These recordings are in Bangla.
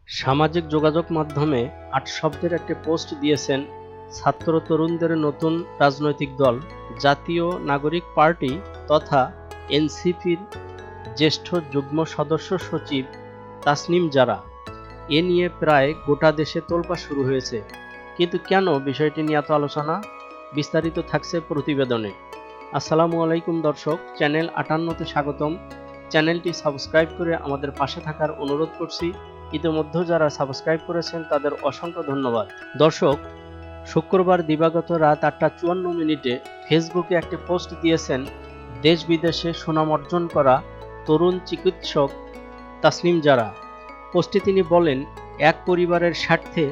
সামাজিক যোগাযোগ মাধ্যমে ৮ শব্দের একটি পোস্ট দিয়েছেন ছাত্র তরুণদের নতুন রাজনৈতিক দল জাতীয় নাগরিক পার্টি তথা এনসিপির জ্যেষ্ঠ যুগ্ম সদস্য সচিব তাসনিম জারা। এ নিয়ে প্রায় গোটা দেশে তোলপাড় শুরু হয়েছে। কিন্তু কেন বিষয়টি নিয়ে এত আলোচনা? বিস্তারিত থাকছে প্রতিবেদনে। আসসালামু আলাইকুম দর্শক, চ্যানেল ৫৮তে স্বাগতম। চ্যানেলটি সাবস্ক্রাইব করে আমাদের পাশে থাকার অনুরোধ করছি। ইতিমধ্যে যারা সাবস্ক্রাইব করেছেন তাদের অসংখ্য ধন্যবাদ। দর্শক, শুক্রবার দিবাগত রাত ৮টা ৫৪ মিনিটে ফেসবুকে একটি পোস্ট দিয়েছেন দেশ বিদেশে সুনাম অর্জন করা তরুণ চিকিৎসক তাসনিম জারা। পোস্টে তিনি বলেন, এক পরিবারের স্বার্থে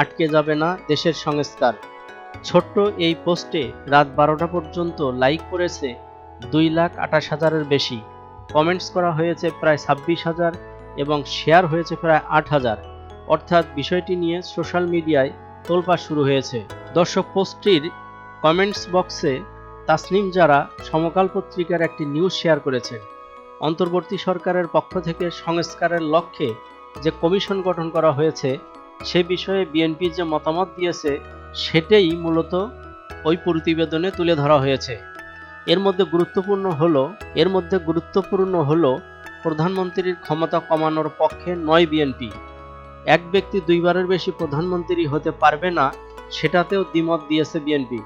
আটকে যাবে না দেশের সংস্কার। ছোট্ট এই পোস্টে রাত ১২টা পর্যন্ত লাইক করেছে ২,২৮,০০০-এর বেশি, কমেন্টস করা হয়েছে প্রায় ২৬,০০০ এবং শেয়ার হয়েছে প্রায় ৮,০০০। অর্থাৎ বিষয়টি নিয়ে সোশ্যাল মিডিয়ায় তোলপাড় শুরু হয়েছে। দর্শক, পোস্টটির কমেন্টস বক্সে তাসনিম জারা সমকাল পত্রিকার একটি নিউজ শেয়ার করেছেন। অন্তর্বর্তী সরকারের পক্ষ থেকে সংস্কারের লক্ষ্যে যে কমিশন গঠন করা হয়েছে সে বিষয়ে বিএনপি যে মতামত দিয়েছে সেটাই মূলত ওই প্রতিবেদনে তুলে ধরা হয়েছে। এর মধ্যে গুরুত্বপূর্ণ হলো প্রধানমন্ত্রীর ক্ষমতা কমানোর পক্ষে নয় বিএনপি। এক ব্যক্তি দুইবারের বেশি প্রধানমন্ত্রী হতে পারবে না, সেটাতেও দ্বিমত দিয়েছে বিএনপি।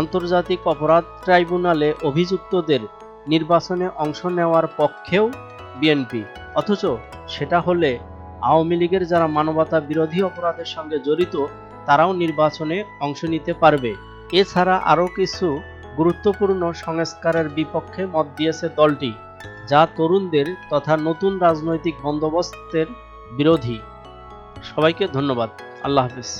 আন্তর্জাতিক অপরাধ ট্রাইব্যুনালে অভিযুক্তদের নির্বাচনে অংশ নেওয়ার পক্ষেও বিএনপি। অথচ সেটা হলে আওয়ামী লীগের যারা মানবতা বিরোধী অপরাধের সঙ্গে জড়িত তারাও নির্বাচনে অংশ নিতে পারবে। এছাড়া আরও কিছু গুরুত্বপূর্ণ সংস্কারের বিপক্ষে মত দিয়েছে দলটি, যা তরুণদের তথা নতুন রাজনৈতিক বন্দোবস্তের বিরোধী। সবাইকে ধন্যবাদ। আল্লাহ হাফেজ।